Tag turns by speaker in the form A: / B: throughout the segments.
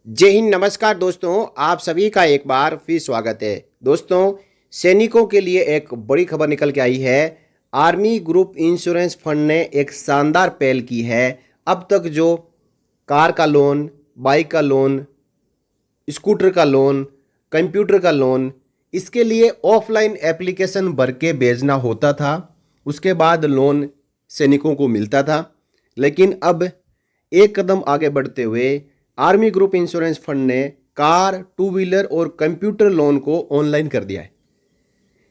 A: जय हिंद। नमस्कार दोस्तों, आप सभी का एक बार फिर स्वागत है। दोस्तों, सैनिकों के लिए एक बड़ी खबर निकल के आई है। आर्मी ग्रुप इंश्योरेंस फंड ने एक शानदार पहल की है। अब तक जो कार का लोन, बाइक का लोन, स्कूटर का लोन, कंप्यूटर का लोन, इसके लिए ऑफलाइन एप्लीकेशन भर के भेजना होता था। उसके बाद लोन सैनिकों को मिलता था। लेकिन अब एक कदम आगे बढ़ते हुए आर्मी ग्रुप इंश्योरेंस फंड ने कार, टू व्हीलर और कंप्यूटर लोन को ऑनलाइन कर दिया है।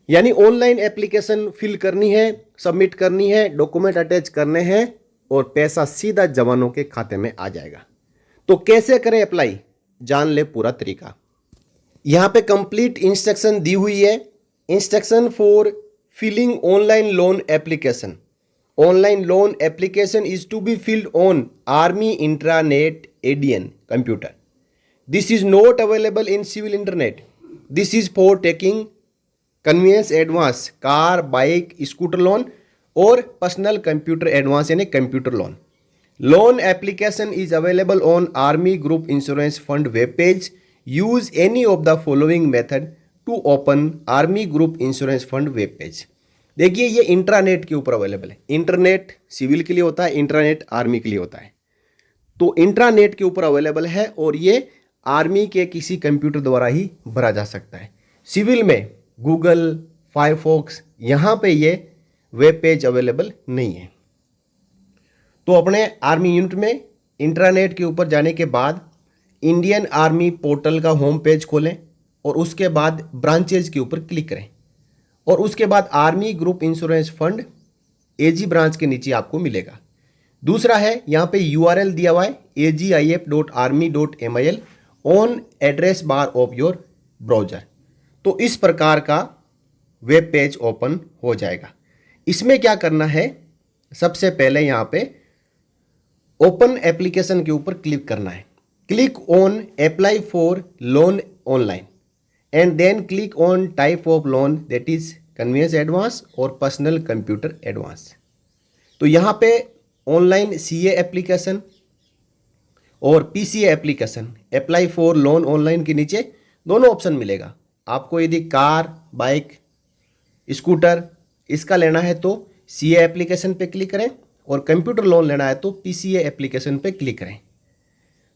A: यानी ऑनलाइन एप्लीकेशन फिल करनी है, सबमिट करनी है, डॉक्यूमेंट अटैच करने हैं और पैसा सीधा जवानों के खाते में आ जाएगा। तो कैसे करें अप्लाई, जान ले पूरा तरीका। यहाँ पे कंप्लीट इंस्ट्रक्शन दी हुई है। Instruction for filling online loan application. Online loan application is to be filled on army intranet ADN computer. This is not available in civil internet. This is for taking conveyance advance, car, bike, scooter loan और personal computer advance यानी computer loan. Loan application is available on Army Group Insurance Fund web page. Use any of the following method to open Army Group Insurance Fund web page. देखिए, ये intranet के ऊपर available है। Internet civil के लिए होता है, intranet army के लिए होता है। तो इंट्रानेट के ऊपर अवेलेबल है और ये आर्मी के किसी कंप्यूटर द्वारा ही भरा जा सकता है। सिविल में गूगल, फायरफॉक्स, यहाँ पे ये वेब पेज अवेलेबल नहीं है। तो अपने आर्मी यूनिट में इंट्रानेट के ऊपर जाने के बाद इंडियन आर्मी पोर्टल का होम पेज खोलें और उसके बाद ब्रांचेज के ऊपर क्लिक करें और उसके बाद army group insurance fund AG branch के नीचे आपको मिलेगा। दूसरा है, यहाँ पे URL दिया हुआ है agif.army.mil on address bar of your browser. तो इस प्रकार का वेब पेज ओपन हो जाएगा। इसमें क्या करना है, सबसे पहले यहाँ पे ओपन एप्लीकेशन के ऊपर क्लिक करना है। Click on apply for loan online and then click on type of loan, that is conveyance advance और पर्सनल कंप्यूटर एडवांस। तो यहाँ पे ऑनलाइन CA एप्लीकेशन और PCA application, apply for loan online के नीचे दोनों ऑप्शन मिलेगा आपको। यदि कार, बाइक, स्कूटर इसका लेना है तो CA एप्लीकेशन पे क्लिक करें और कंप्यूटर लोन लेना है तो PCA एप्लीकेशन पे क्लिक करें।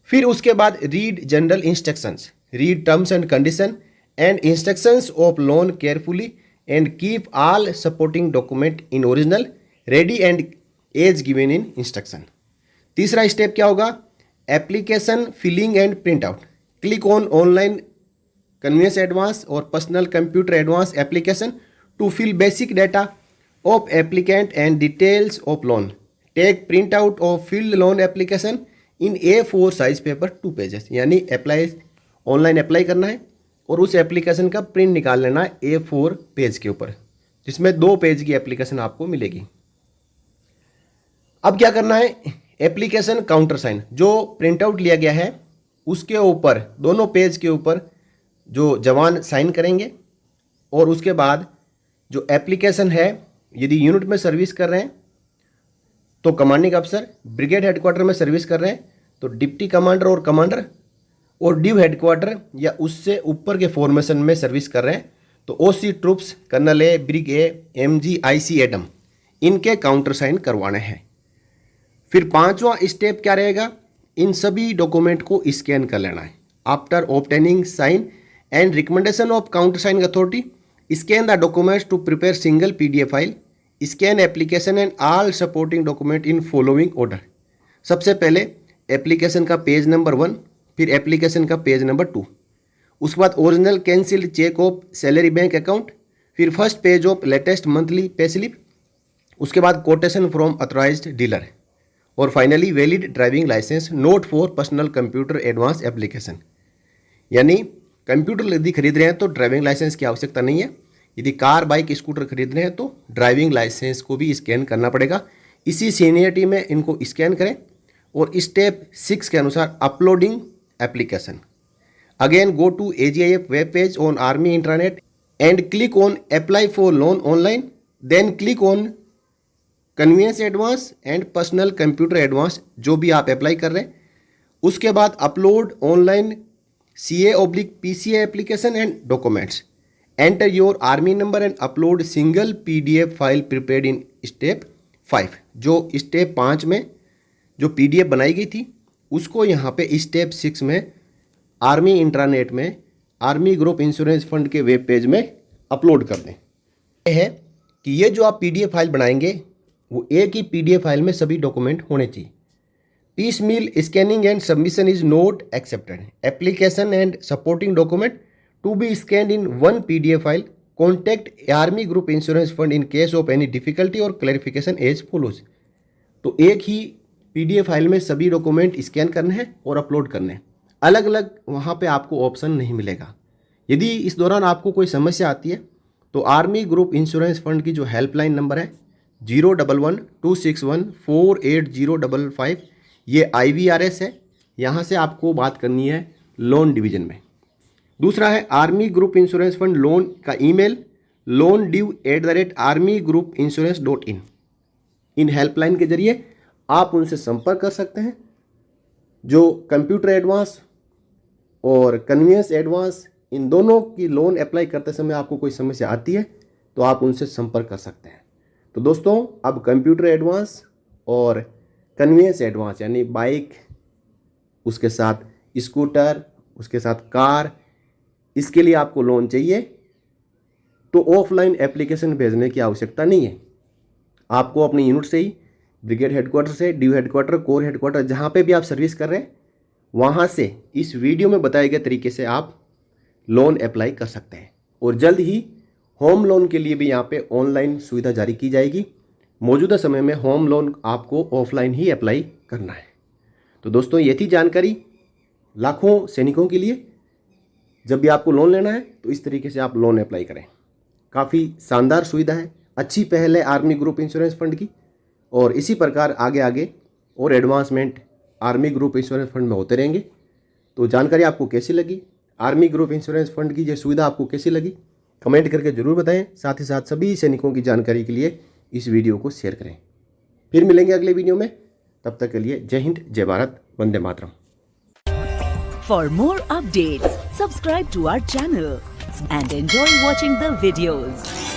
A: फिर उसके बाद read general instructions, read terms and condition and instructions of loan carefully and keep all supporting document in original ready and as given in instruction. तीसरा स्टेप क्या होगा, application filling and print out. Click on online conveyance advance और personal computer advance application to fill basic data of applicant and details of loan. Take print out of filled loan application in A4 size paper 2 pages. यानी apply, online apply करना है और उस application का print निकाल लेना है A4 page के ऊपर, जिसमें 2 पेज की एप्लीकेशन आपको मिलेगी। अब क्या करना है, एप्लीकेशन काउंटर साइन जो प्रिंट आउट लिया गया है उसके ऊपर, दोनों पेज के ऊपर जो जवान साइन करेंगे और उसके बाद जो एप्लीकेशन है, यदि यूनिट में सर्विस कर रहे हैं तो कमांडिंग अफसर, ब्रिगेड हेडक्वार्टर में सर्विस कर रहे हैं तो डिप्टी कमांडर और कमांडर, और डिव हेडक्वार्टर या उससे ऊपर के फॉर्मेशन में सर्विस कर रहे हैं तो OC troops, colonel A, brig A, MG, IC adm, इनके काउंटर साइन करवाने हैं। फिर 5वां स्टेप क्या रहेगा, इन सभी डॉक्यूमेंट को स्कैन कर लेना है। After obtaining sign and recommendation of counter sign authority, scan the documents to prepare single PDF file, scan application and all supporting document in following order. सबसे पहले एप्लीकेशन का पेज नंबर 1, फिर application का page number 2, उसके बाद original cancelled cheque of salary bank account, फिर first page of latest monthly pay slip, उसके बाद कोटेशन फ्रॉम अथॉराइज्ड डीलर और finally valid driving licence note for personal computer advance application. यानी computer यदि खरीद रहे हैं तो ड्राइविंग लाइसेंस की आवश्यकता नहीं है। यदि कार, बाइक, स्कूटर खरीद रहे हैं तो ड्राइविंग लाइसेंस को भी स्कैन करना पड़ेगा। इसी सीनियरिटी में इनको स्कैन करें और स्टेप 6 के अनुसार uploading application. Again go to AGIF web page on army intranet and click on apply for loan online, then click on conveyance advance and personal computer advance, जो भी आप अप्लाई कर रहे हैं उसके बाद upload online CA/PCA application and documents, enter your army number and upload single PDF file prepared in step 5। जो step 5 में जो PDF बनाई गई थी उसको यहाँ पे स्टेप 6 में आर्मी इंट्रानेट में आर्मी ग्रुप इंश्योरेंस फंड के वेब पेज में अपलोड कर दें। यह है कि ये जो आप PDF फाइल बनाएंगे वो एक ही PDF फाइल में सभी डॉक्यूमेंट होने चाहिए। piecemeal scanning and submission is not accepted. Application and supporting document to be scanned in one PDF file. Contact Army Group Insurance Fund in case of any difficulty or clarification as follows. तो एक ही PDF file में सभी document scan करने हैं और upload करने हैं, अलग अलग वहाँ पे आपको ऑप्शन नहीं मिलेगा। यदि इस दौरान आपको कोई समस्या आती है तो आर्मी ग्रुप इंश्योरेंस फंड की जो हेल्पलाइन नंबर है 011-261-48055, ये IVRS है, यहाँ से आपको बात करनी है लोन डिवीज़न में। दूसरा है army group insurance fund loan का ईमेल loanDue@armygroupiinsurance.in। इन हेल्पलाइन के जरिए आप उनसे संपर्क कर सकते हैं। जो कंप्यूटर एडवांस और कन्वीनियंस एडवांस, इन दोनों की लोन अप्लाई करते समय आपको कोई समस्या आती है तो आप उनसे संपर्क कर सकते हैं। तो दोस्तों, अब कंप्यूटर एडवांस और कन्वीनियंस एडवांस यानी बाइक, उसके साथ स्कूटर, उसके साथ कार, इसके लिए आपको लोन चाहिए तो ऑफलाइन एप्लीकेशन भेजने की आवश्यकता नहीं है। आपको अपनी यूनिट से ही, ब्रिगेड हेडक्वार्टर से, ड्यू हेडक्वार्टर, कोर हेडक्वार्टर, जहाँ पे भी आप सर्विस कर रहे हैं वहाँ से इस वीडियो में बताए गए तरीके से आप लोन अप्लाई कर सकते हैं। और जल्द ही होम लोन के लिए भी यहाँ पे ऑनलाइन सुविधा जारी की जाएगी। मौजूदा समय में होम लोन आपको ऑफलाइन ही अप्लाई करना है। तो दोस्तों, ये थी जानकारी लाखों सैनिकों के लिए। जब भी आपको लोन लेना है तो इस तरीके से आप लोन अप्लाई करें। काफ़ी शानदार सुविधा है, अच्छी पहल है आर्मी ग्रुप इंश्योरेंस फंड की, और इसी प्रकार आगे आगे और advancement army group insurance fund में होते रहेंगे। तो जानकारी आपको कैसी लगी, आर्मी ग्रुप इंश्योरेंस फंड की ये सुविधा आपको कैसी लगी, कमेंट करके ज़रूर बताएं। साथ ही साथ सभी सैनिकों की जानकारी के लिए इस वीडियो को शेयर करें। फिर मिलेंगे अगले वीडियो में, तब तक के लिए जय हिंद, जय Bharat, Vande Mataram.
B: For more updates, subscribe to our channel and enjoy watching the videos.